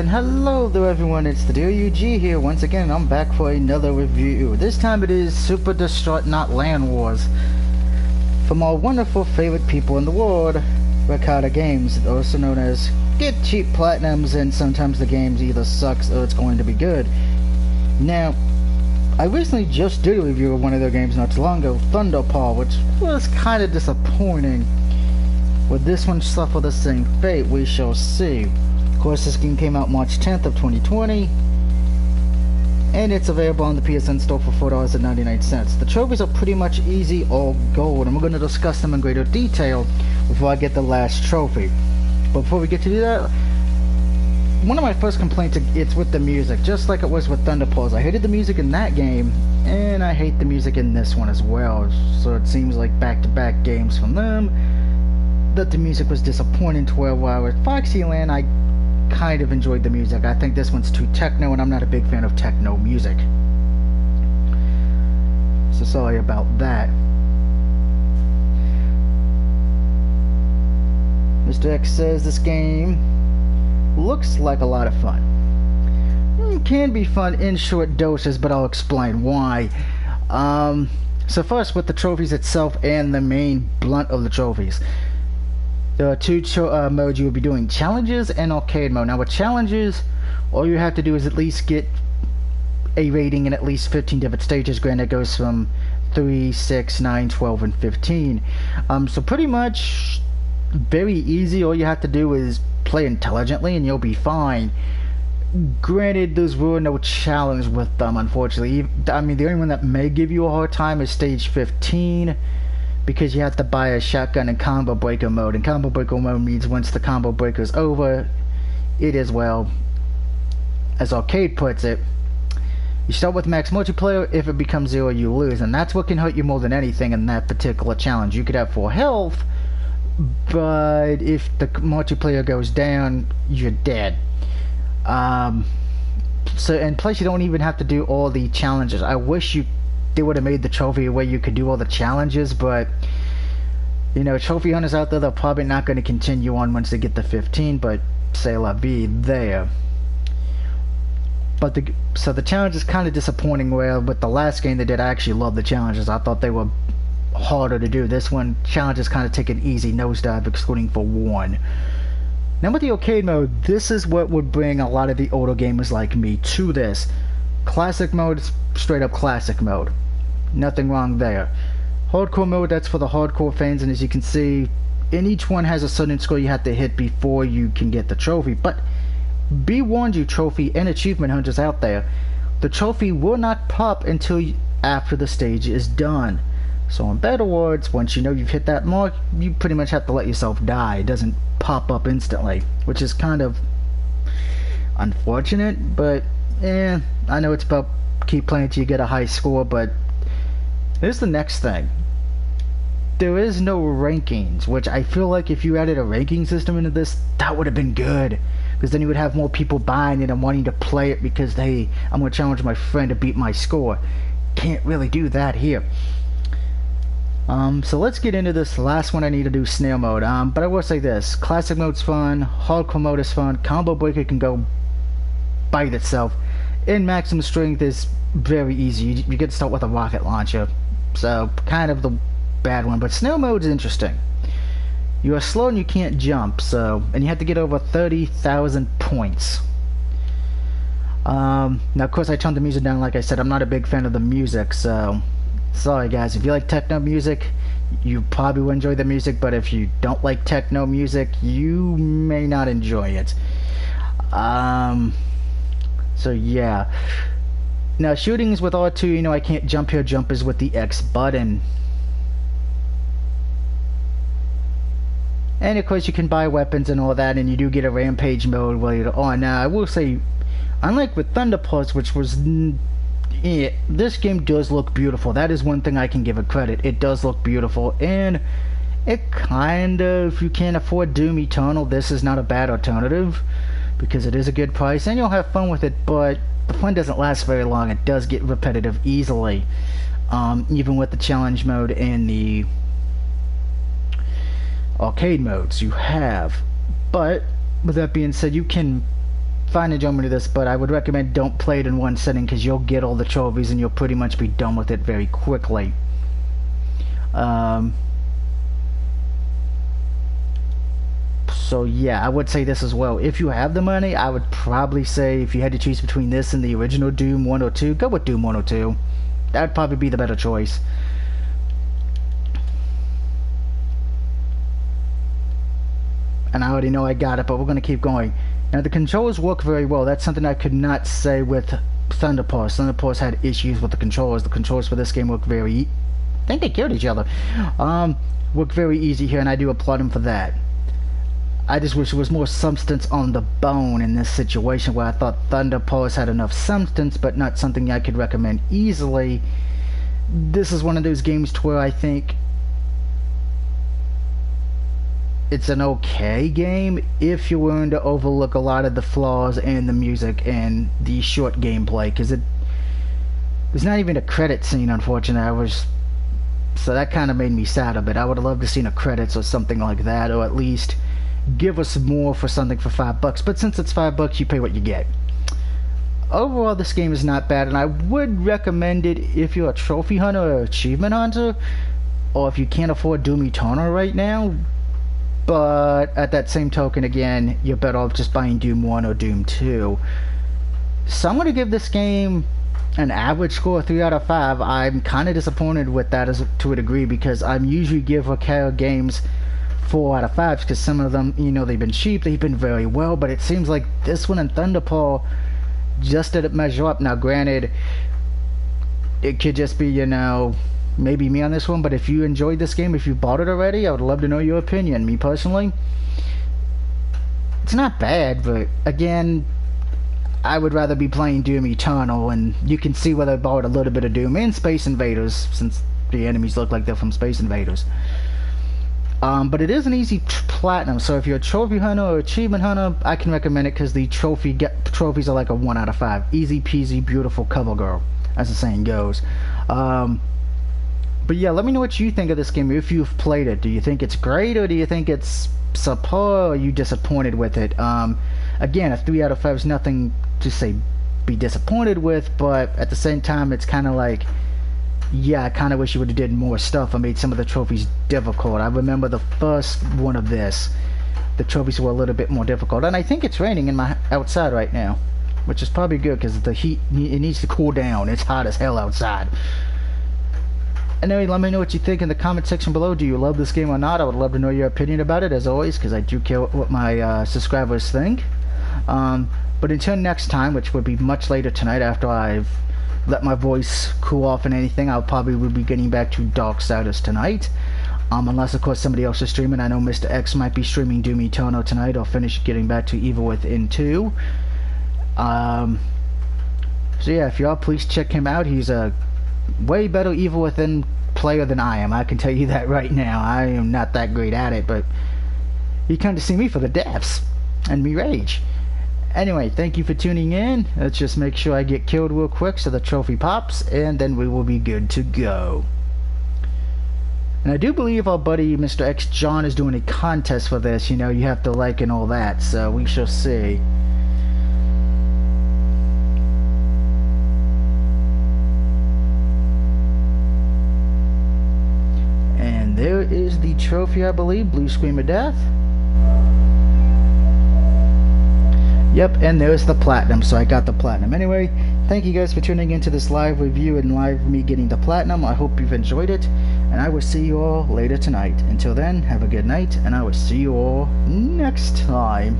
And hello there everyone, it's the DOUG here once again. I'm back for another review. This time it is Super Destronaut Land Wars from our wonderful favorite people in the world, Ricardo Games, also known as Get Cheap Platinums, and sometimes the games either sucks or it's going to be good. Now, I recently just did a review of one of their games not too long ago, Thunderpaw, which was kind of disappointing. Will this one suffer the same fate? We shall see. Of course, this game came out March 10th of 2020, and it's available on the PSN store for $4.99. The trophies are pretty much easy, all gold, and we're going to discuss them in greater detail before I get the last trophy. But before we get to do that, one of my first complaints, it's with the music, just like it was with Thunderpaws. I hated the music in that game, and I hate the music in this one as well. So it seems like back-to-back games from them, that the music was disappointing to while with Foxyland, I kind of enjoyed the music. I think this one's too techno, and I'm not a big fan of techno music. So sorry about that. Mr. X says this game looks like a lot of fun. It can be fun in short doses, but I'll explain why. So first, with the trophies itself and the main blunt of the trophies. There are two modes you will be doing, challenges and arcade mode. Now with challenges, all you have to do is at least get a rating in at least 15 different stages. Granted, it goes from 3, 6, 9, 12, and 15. So pretty much very easy. All you have to do is play intelligently and you'll be fine. Granted, there's really no challenge with them, unfortunately. I mean, the only one that may give you a hard time is stage 15. Because you have to buy a shotgun in combo breaker mode, and combo breaker mode means once the combo breaker is over, it is, well, as arcade puts it, you start with max multiplayer. If it becomes 0, you lose, and that's what can hurt you more than anything in that particular challenge. You could have full health, but if the multiplayer goes down, you're dead. So, and plus you don't even have to do all the challenges. I wish they would have made the trophy where you could do all the challenges, but you know, trophy hunters out there, they're probably not going to continue on once they get to 15, but c'est la vie there. But so the challenge is kind of disappointing, where with the last game they did, I actually loved the challenges. I thought they were harder to do. This one, challenges kind of take an easy nosedive, excluding for one. Now with the arcade mode, this is what would bring a lot of the older gamers like me to this. Classic mode is straight up classic mode. Nothing wrong there. Hardcore mode, that's for the hardcore fans, and as you can see, in each one has a certain score you have to hit before you can get the trophy. But be warned, you trophy and achievement hunters out there, the trophy will not pop until after the stage is done. So in better words, once you know you've hit that mark, you pretty much have to let yourself die. It doesn't pop up instantly, which is kind of unfortunate, but I know it's about keep playing till you get a high score. But here's the next thing. There is no rankings, which I feel like if you added a ranking system into this, that would have been good. Because then you would have more people buying it and wanting to play it because, hey, I'm going to challenge my friend to beat my score. Can't really do that here. So let's get into this last one. I need to do snail mode. But I will say this. Classic mode's fun. Hardcore mode is fun. Combo breaker can go bite itself. And maximum strength is very easy. You get to start with a rocket launcher. So kind of the bad one. But snail mode is interesting. You are slow and you can't jump. So, and you have to get over 30,000 points. Now of course I turned the music down. Like I said, I'm not a big fan of the music, so sorry guys. If you like techno music, you probably will enjoy the music, but if you don't like techno music, you may not enjoy it. So yeah. Now shootings with R2, you know, I can't jump here. Jump is with the X button. And of course you can buy weapons and all that, and you do get a rampage mode later on. Now I will say, unlike with Thunderpaws, which was this game does look beautiful. That is one thing I can give it credit. It does look beautiful, and it kind of, if you can't afford Doom Eternal, this is not a bad alternative, because it is a good price and you'll have fun with it. But the fun doesn't last very long. It does get repetitive easily, even with the challenge mode and the arcade modes you have. But with that being said, you can find enjoyment of this, but I would recommend don't play it in one sitting because you'll get all the trophies and you'll pretty much be done with it very quickly. So yeah, I would say this as well. If you have the money, I would probably say if you had to choose between this and the original Doom 102, go with Doom 102. That would probably be the better choice. And I already know I got it, but we're going to keep going. Now the controls work very well. That's something I could not say with Thunder Pulse. Thunder Pulse had issues with the controls. The controls for this game work very... I think they killed each other. Work very easy here, and I do applaud them for that. I just wish there was more substance on the bone in this situation, where I thought Thunder Pulse had enough substance, but not something I could recommend easily. This is one of those games to where I think it's an okay game if you're willing to overlook a lot of the flaws in the music and the short gameplay, because there's not even a credit scene, unfortunately. So that kind of made me sad a bit. I would have loved to have seen a credits or something like that, or at least give us more for something for $5, but since it's $5, you pay what you get. Overall, this game is not bad, and I would recommend it if you're a trophy hunter or achievement hunter, or if you can't afford Doom Eternal right now. But at that same token, again, you're better off just buying Doom 1 or Doom 2. So I'm going to give this game an average score of 3 out of 5. I'm kind of disappointed with that to a degree, because I'm usually give Arcade games 4 out of 5, because some of them, you know, they've been cheap, they've been very well, but it seems like this one and Thunderpaw just didn't measure up. Now granted, it could just be, you know, maybe me on this one, but if you enjoyed this game, if you bought it already, I would love to know your opinion. Me personally, it's not bad, but again, I would rather be playing Doom Eternal, and you can see whether I bought a little bit of Doom and Space Invaders, since the enemies look like they're from Space Invaders. But it is an easy platinum, so if you're a trophy hunter or achievement hunter, I can recommend it, because the trophies are like a 1 out of 5. Easy peasy, beautiful cover girl, as the saying goes. But yeah, let me know what you think of this game if you've played it. Do you think it's great, or do you think it's subpar, or are you disappointed with it? Again, a 3 out of 5 is nothing to say be disappointed with, but at the same time, it's kind of like, yeah, I kind of wish you would have did more stuff or made some of the trophies difficult. I remember the first one of this, the trophies were a little bit more difficult, and I think it's raining in my outside right now, which is probably good, because the heat, it needs to cool down. It's hot as hell outside. Anyway, let me know what you think in the comment section below. Do you love this game or not? I would love to know your opinion about it, as always, because I do care what my subscribers think. But until next time, which would be much later tonight after I've let my voice cool off and anything, I'll probably will be getting back to Darksiders tonight. Unless, of course, somebody else is streaming. I know Mr. X might be streaming Doom Eternal tonight. I'll finish getting back to Evil Within 2. So yeah, if y'all please check him out. He's a way better Evil Within player than I am. I can tell you that right now. I am not that great at it, but you come to see me for the deaths and me rage. Anyway, thank you for tuning in. Let's just make sure I get killed real quick so the trophy pops, and then we will be good to go. And I do believe our buddy Mr. X John is doing a contest for this. You know, you have to like and all that, so we shall see. And there is the trophy, I believe, Blue Scream of Death. Yep, and there's the platinum, so I got the platinum. Anyway, thank you guys for tuning into this live review and live me getting the platinum. I hope you've enjoyed it, and I will see you all later tonight. Until then, have a good night, and I will see you all next time.